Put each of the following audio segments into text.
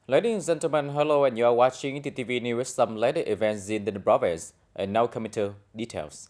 Ladies and gentlemen, hello and you are watching TTV News, some latest events in the province. And now coming to details.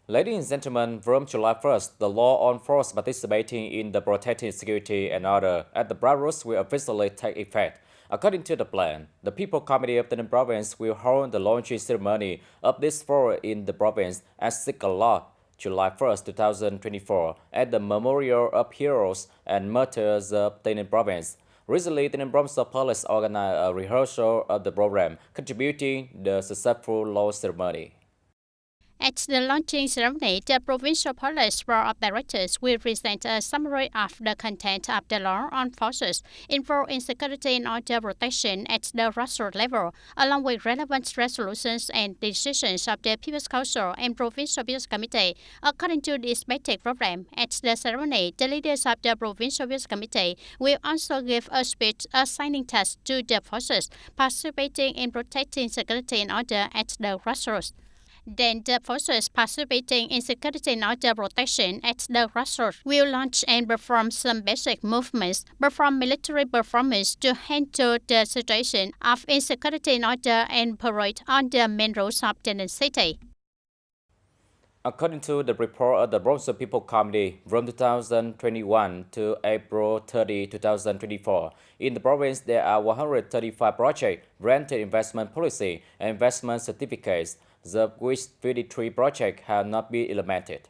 Ladies and gentlemen, from July 1st, the law on force participating in the protecting security and order at the Belarus will officially take effect. According to the plan, the People Committee of the province will hold the launching ceremony of this forum in the province at 6 o'clock. July 1st, 2024, at the Memorial of Heroes and Martyrs of TayNinhTV province. Recently, TayNinhTV province police organized a rehearsal of the program, contributing the successful launch ceremony. At the launching ceremony, the Provincial Police Board of Directors will present a summary of the content of the law on forces involved in security and order protection at the grassroots level, along with relevant resolutions and decisions of the People's Council and Provincial People's Committee. According to the expected program, at the ceremony, the leaders of the Provincial People's Committee will also give a speech assigning tasks to the forces participating in protecting security and order at the grassroots. Then the forces participating in security and order protection at the grassroots will launch and perform some basic movements, perform military performance to handle the situation of insecurity and order and parade on the main roads of the city. According to the report of the Provincial People Committee from 2021 to April 30, 2024, in the province there are 135 projects granted investment policy and investment certificates, of which 53 projects have not been implemented.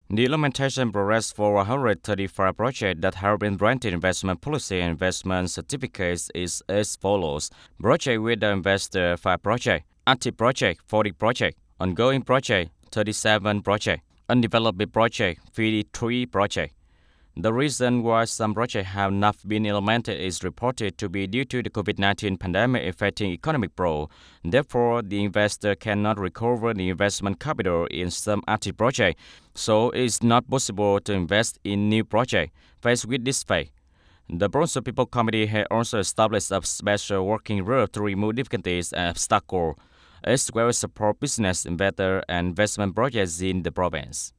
The implementation progress for 135 projects that have been granted investment policy and investment certificates is as follows. Project with the investor 5 projects, active project 40 projects, ongoing project 37 projects, undeveloped project 53 projects. The reason why some projects have not been implemented is reported to be due to the COVID-19 pandemic affecting economic growth. Therefore, the investor cannot recover the investment capital in some active projects, so it is not possible to invest in new projects. Faced with this fact, the Provincial People Committee has also established a special working group to remove difficulties and obstacles, as well as support business, investor, and investment projects in the province.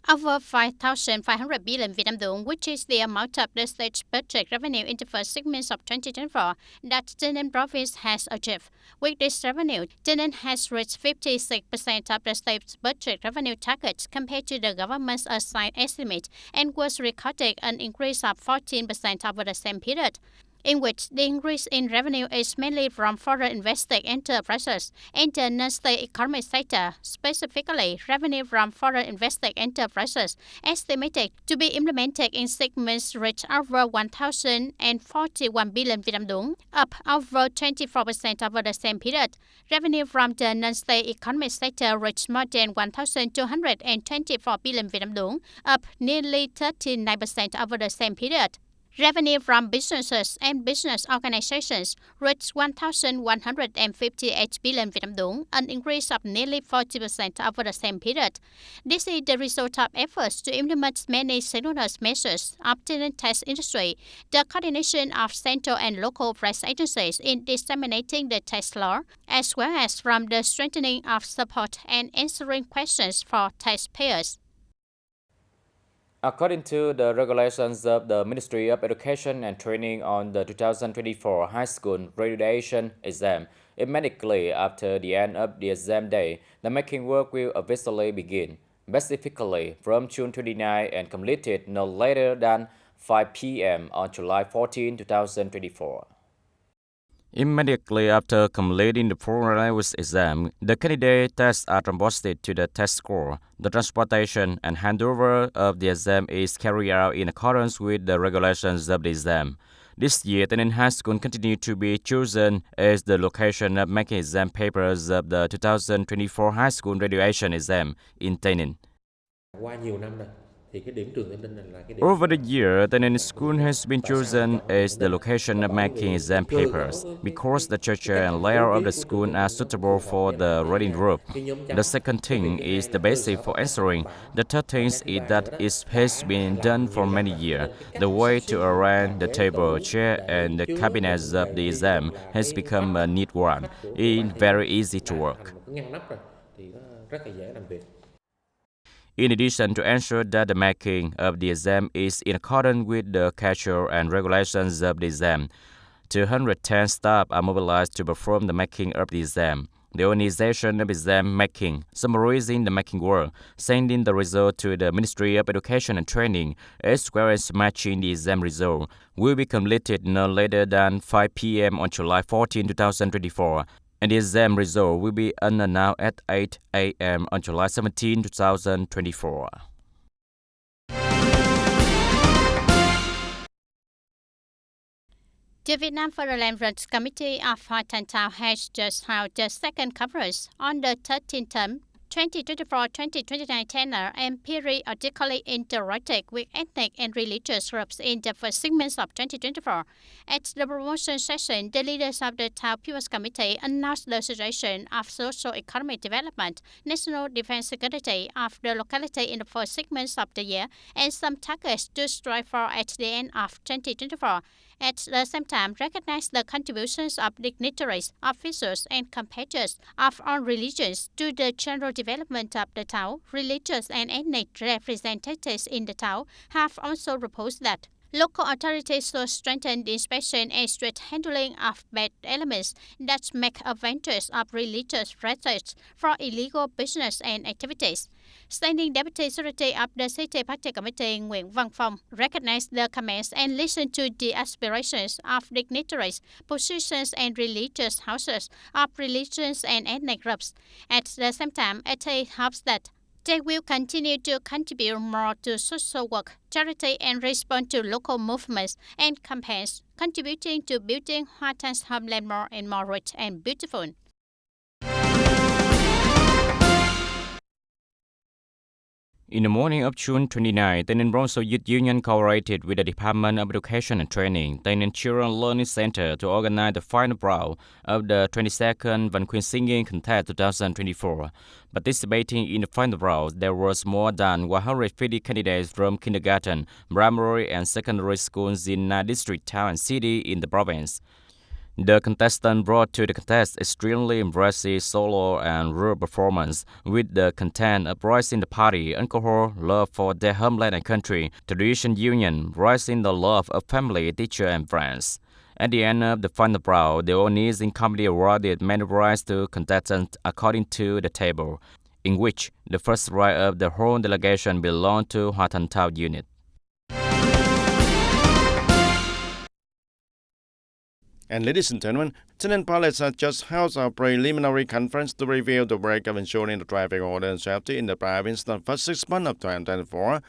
Over 5,500 billion Vietnam dong, which is the amount of the state's budget revenue in the first 6 months of 2024 that TayNinhTV province has achieved. With this revenue, TayNinhTV has reached 56% of the state's budget revenue target compared to the government's assigned estimate and was recorded an increase of 14% over the same period, in which the increase in revenue is mainly from foreign invested enterprises and the non-state economic sector. Specifically, revenue from foreign invested enterprises estimated to be implemented in 6 months reached over 1,041 billion Vietnam dong, up over 24% over the same period. Revenue from the non-state economic sector reached more than 1,224 billion Vietnam dong, up nearly 39% over the same period. Revenue from businesses and business organizations reached 1,158 billion Vietnam dong, an increase of nearly 40% over the same period. This is the result of efforts to implement many stimulus measures of the tax industry, the coordination of central and local press agencies in disseminating the tax law, as well as from the strengthening of support and answering questions for taxpayers. According to the regulations of the Ministry of Education and Training on the 2024 high school graduation exam, immediately after the end of the exam day, the making work will officially begin, specifically from June 29 and completed no later than 5 p.m. on July 14, 2024. Immediately after completing the foreign language exam, the candidate tests are transposed to the test score. The transportation and handover of the exam is carried out in accordance with the regulations of the exam. This year, TayNinhTV High School continued to be chosen as the location of making exam papers of the 2024 high school graduation exam in TayNinhTV. Over the year, TayNinhTV School has been chosen as the location of making exam papers because the structure and layout of the school are suitable for the reading group. The second thing is the basis for answering. The third thing is that it has been done for many years. The way to arrange the table, chair, and the cabinets of the exam has become a neat one. It's very easy to work. rất là dễ làm việc. In addition, to ensure that the making of the exam is in accordance with the schedule and regulations of the exam, 210 staff are mobilized to perform the making of the exam. The organization of exam making, summarizing the making work, sending the result to the Ministry of Education and Training, as well as matching the exam result, will be completed no later than 5 p.m. on July 14, 2024. And the exam result will be unannounced at 8 a.m. on July 17, 2024. The Vietnam Federal Runs Committee of Hoa Thanh Town has just held the second conference on the 13th term 2024-2029 tenure and periodically interacted with ethnic and religious groups in the first 6 months of 2024. At the promotion session, the leaders of the Town People's Committee announced the situation of socio-economic development, national defense security of the locality in the first 6 months of the year, and some targets to strive for at the end of 2024. At the same time, recognize the contributions of dignitaries, officials, and compatriots of all religions to the general development of the town. Religious and ethnic representatives in the town have also proposed that local authorities should strengthen the inspection and strict handling of bad elements that make advantage of religious practices for illegal business and activities. Standing Deputy Secretary of the City Party Committee Nguyễn Văn Phong recognized the comments and listened to the aspirations of dignitaries, positions and religious houses of religions and ethnic groups. At the same time, it hopes that they will continue to contribute more to social work, charity, and respond to local movements and campaigns, contributing to building Hoa Than's homeland more and more rich and beautiful. In the morning of June 29, TayNinhTV Youth Union collaborated with the Department of Education and Training, TayNinh Children Learning Center to organize the final round of the 22nd Van Quyên Singing Contest 2024. Participating in the final round, there was more than 150 candidates from kindergarten, primary, and secondary schools in 9 district towns and cities in the province. The contestant brought to the contest extremely impressive solo and rural performance with the content of rising the party, alcohol, love for their homeland and country, tradition union, rising the love of family, teacher, and friends. At the end of the final round, the organizing committee awarded many prizes to contestants according to the table, in which the first prize of the whole delegation belonged to Hoa Thanh Town unit. And ladies and gentlemen, TayNinh Police has just held a preliminary conference to review the work of ensuring the traffic order and safety in the province in the first 6 months of 2024.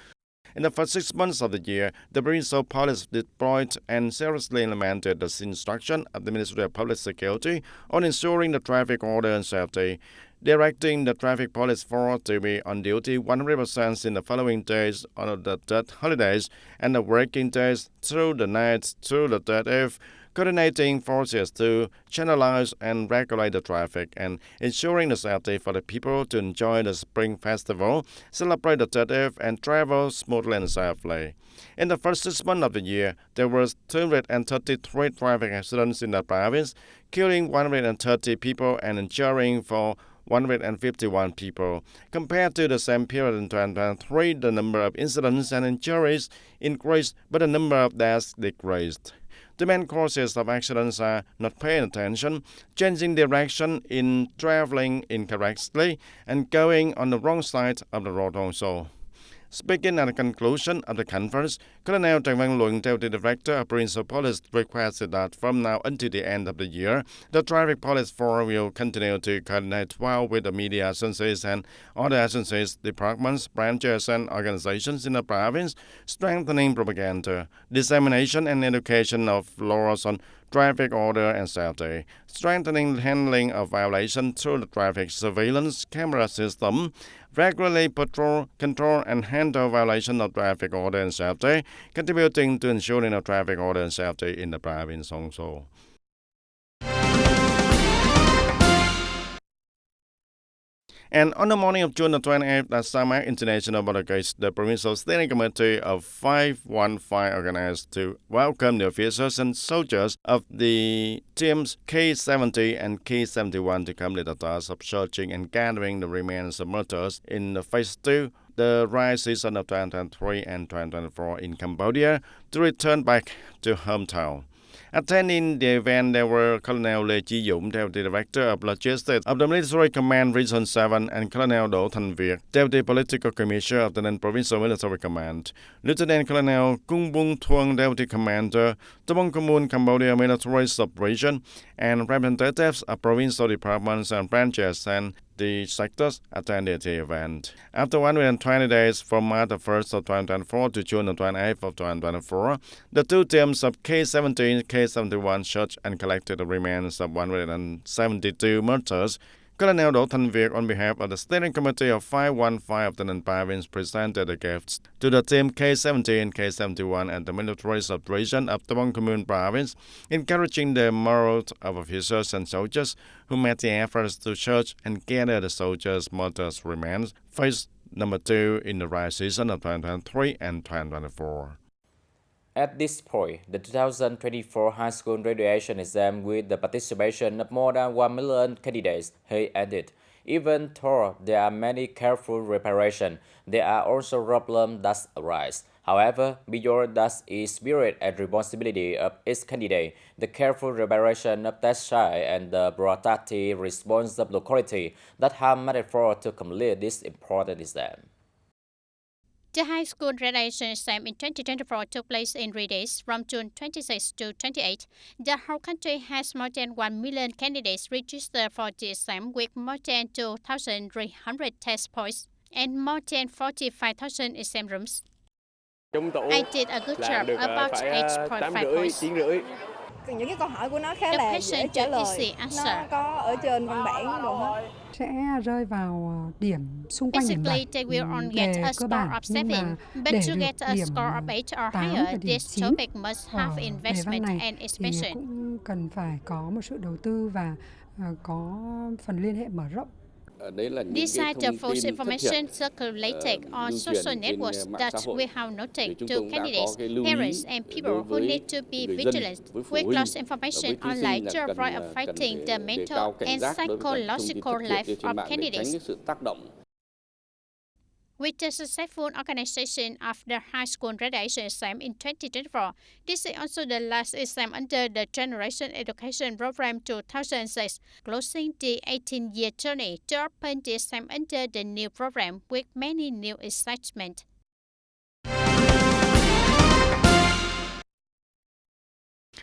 In the first 6 months of the year, the provincial police deployed and seriously implemented the instruction of the Ministry of Public Security on ensuring the traffic order and safety, directing the traffic police force to be on duty 100% in the following days on the third holidays and the working days through the night through the 30th, coordinating forces to channelize and regulate the traffic and ensuring the safety for the people to enjoy the Spring Festival, celebrate the 30th, and travel smoothly and safely. In the first 6 months of the year, there were 233 traffic accidents in the province, killing 130 people and injuring for 151 people. Compared to the same period in 2023, the number of incidents and injuries increased, but the number of deaths decreased. The main causes of accidents are not paying attention, changing direction in traveling incorrectly, and going on the wrong side of the road also. Speaking at the conclusion of the conference, Colonel Trần Văn Luận, Deputy Director of Provincial Police, requested that from now until the end of the year, the Traffic Police Force will continue to coordinate well with the media agencies and other agencies, departments, branches, and organizations in the province, strengthening propaganda, dissemination, and education of laws on traffic order and safety, strengthening the handling of violations through the traffic surveillance camera system, regularly patrol, control, and handle violations of traffic order and safety, contributing to ensuring of traffic order and safety in the province also. And on the morning of June the 28th, at Samak International Border Gate, the Provincial Steering Committee of 515 organized to welcome the officers and soldiers of the teams K-70 and K-71 to complete the task of searching and gathering the remains of martyrs in the Phase 2, the rice season of 2023 and 2024 in Cambodia, to return back to hometown. Attending the event, there were Colonel Lê Chí Dũng, Deputy Director of Logistics of the Military Command Region 7, and Colonel Đỗ Thành Việt, Deputy Political Commissioner of the then Provincial Military Command. Lieutenant Colonel Cung Bung Thuong, Deputy Commander, Tabong Commune, Cambodia Military Sub-Region, and representatives of provincial departments and branches and the sectors attended the event. After 120 days from March 1st of 2024 to June 28th of 2024, the two teams of K-70 and K-71 searched and collected the remains of 172 martyrs. Colonel Đỗ Thành Việt, on behalf of the Steering Committee of 515 of the Ninh Province, presented the gifts to the team K-70 and K-71 at the military sub-region of Tabong Commune Province, encouraging the morale of officers and soldiers who made the efforts to search and gather the soldiers' martyrs' remains, phase number 2 in the rice season of 2023 and 2024. At this point, the 2024 high school graduation exam with the participation of more than 1 million candidates, he added. Even though there are many careful preparations, there are also problems that arise. However, beyond that is spirit and responsibility of each candidate, the careful preparation of test site and the proactive response of locality that have made effort to complete this important exam. The high school graduation exam in 2024 took place in 3 days, from June 26 to 28. The whole country has more than 1 million candidates registered for the exam, with more than 2,300 test points and more than 45,000 exam rooms. I did a good job, about 8.5 points. Những cái câu hỏi của nó khá The là question dễ trả too lời. easy answer. Nó có ở trên văn bản rồi hết. Sẽ rơi vào điểm xung quanh điểm 7 Basically, they will only get đề a cơ score bản, of nhưng 7, mà but để to được get a điểm score of 8 or 8 higher, và điểm this 9 topic must ở have đề investment văn này and thì expansion. cũng cần phải có một sự đầu tư và có phần liên hệ mở rộng. These are the false information circulated on social networks that we have noted to candidates, parents, and people who need to be vigilant with lost information online to avoid affecting the mental and psychological life of candidates. With the successful organization of the high school graduation exam in 2024, this is also the last exam under the Generation Education Program 2006, closing the 18-year journey to open the exam under the new program with many new excitement.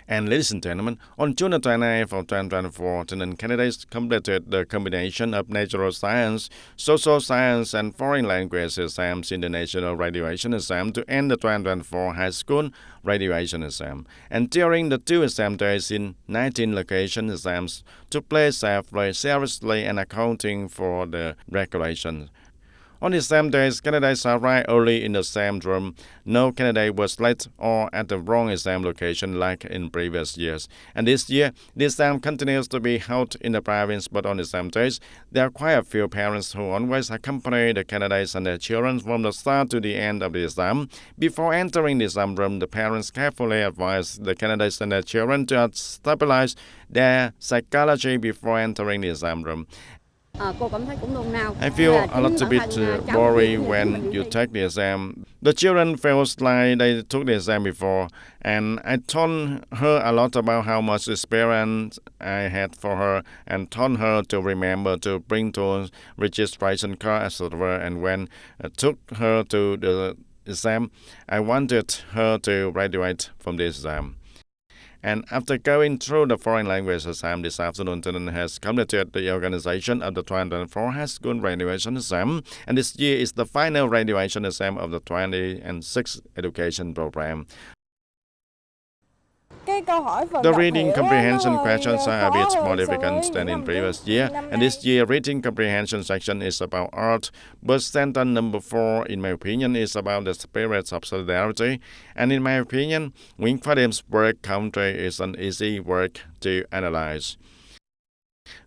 And ladies and gentlemen, on June 29th of 2024, TayNinhTV candidates completed the combination of natural science, social science, and foreign language exams in the national graduation exam to end the 2024 high school graduation exam. And during the two exam days in 19 location exams took place safely, seriously, and accounting for the regulations. On the exam days, candidates arrived early in the exam room. No candidate was late or at the wrong exam location like in previous years. And this year, the exam continues to be held in the province, but on exam days, there are quite a few parents who always accompany the candidates and their children from the start to the end of the exam. Before entering the exam room, the parents carefully advise the candidates and their children to stabilize their psychology before entering the exam room. I feel a little bit worried when you take the exam. The children felt like they took the exam before, and I told her a lot about how much experience I had for her, and told her to remember to bring tools, registration card, etc. And when I took her to the exam, I wanted her to graduate from the exam. And after going through the foreign language exam this afternoon, TayNinhTV has completed the organization of the 2024 high school graduation exam, and this year is the final graduation exam of the 2026 education program. The reading comprehension questions are a bit more difficult than in previous year, and this year reading comprehension section is about art, but sentence number 4, in my opinion, is about the spirit of solidarity, and in my opinion, Wing Fadim's work country is an easy work to analyze.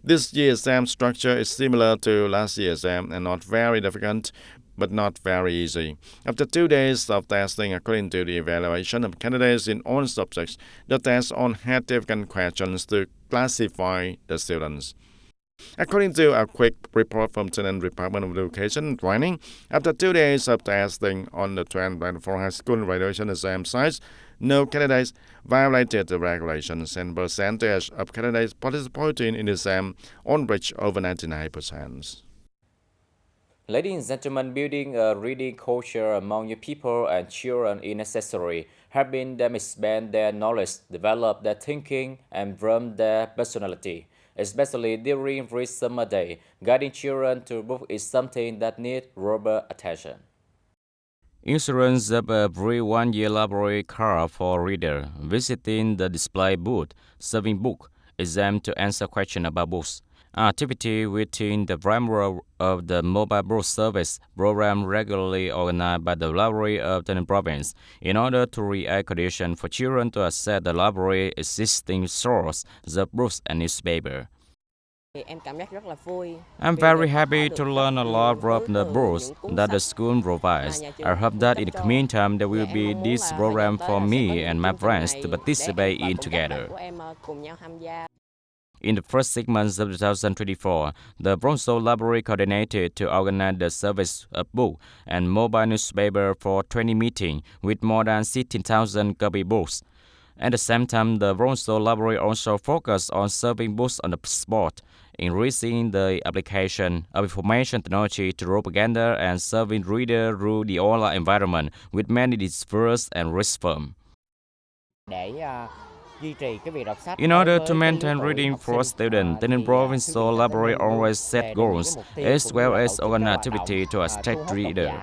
This year's exam structure is similar to last year's exam and not very difficult, but not very easy. After 2 days of testing, according to the evaluation of candidates in all subjects, the test on had difficult questions to classify the students. According to a quick report from TayNinhTV Department of Education and Training, after 2 days of testing on the 2024 high school graduation exam sites, no candidates violated the regulations and percentage of candidates participating in the exam on reached over 99%. Ladies and gentlemen, building a reading culture among young people and children is necessary, helping them expand their knowledge, develop their thinking, and groom their personality. Especially during Read Summer Day, guiding children to books is something that needs robust attention. Insurance of a free one-year library card for reader, visiting the display booth, serving book, exam to answer questions about books. Activity within the framework of the mobile book service program regularly organized by the Library of TayNinhTV Province in order to create conditions for children to access the library existing source, the books and newspaper. I'm very happy to learn a lot from the books that the school provides. I hope that in the coming time there will be this program for me and my friends to participate in together. In the first 6 months of 2024, the Bronzo Library coordinated to organize the service of book and mobile newspaper for 20 meetings with more than 16,000 copy books. At the same time, the Bronzo Library also focused on serving books on the spot, increasing the application of information technology to propaganda and serving readers through the online environment with many diverse and rich forms. In order to maintain reading for students, TayNinhTV Provincial Library always set goals, as well as organize activity to attract readers.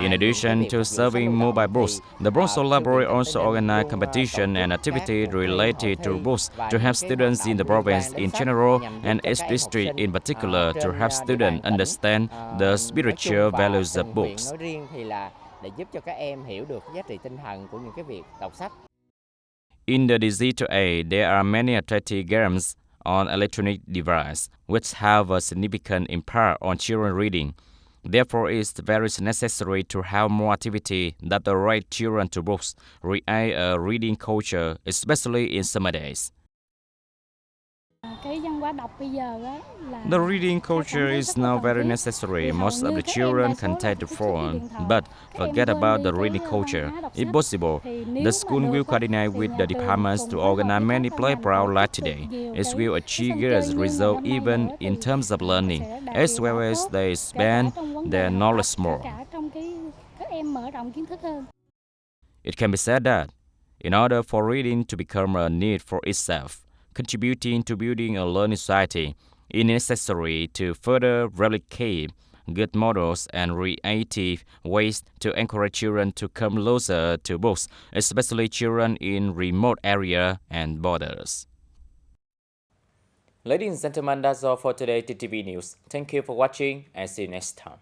In addition to serving mobile books, the Bronzo Library also organized competition and activity related to books to help students in the province in general and its district in particular to help students understand the spiritual values of books. In the digital age, there are many attractive games on electronic devices which have a significant impact on children reading. Therefore, it is very necessary to have more activity that direct children to books, create a reading culture, especially in summer days. The reading culture is now very necessary. Most of the children can take the phone, but forget about the reading culture. If possible, the school will coordinate with the departments to organize many playgrounds like today. It will achieve good results even in terms of learning, as well as they expand their knowledge more. It can be said that, in order for reading to become a need for itself, contributing to building a learning society, it is necessary to further replicate good models and creative ways to encourage children to come closer to books, especially children in remote areas and borders. Ladies and gentlemen, that's all for today TTV News. Thank you for watching and see you next time.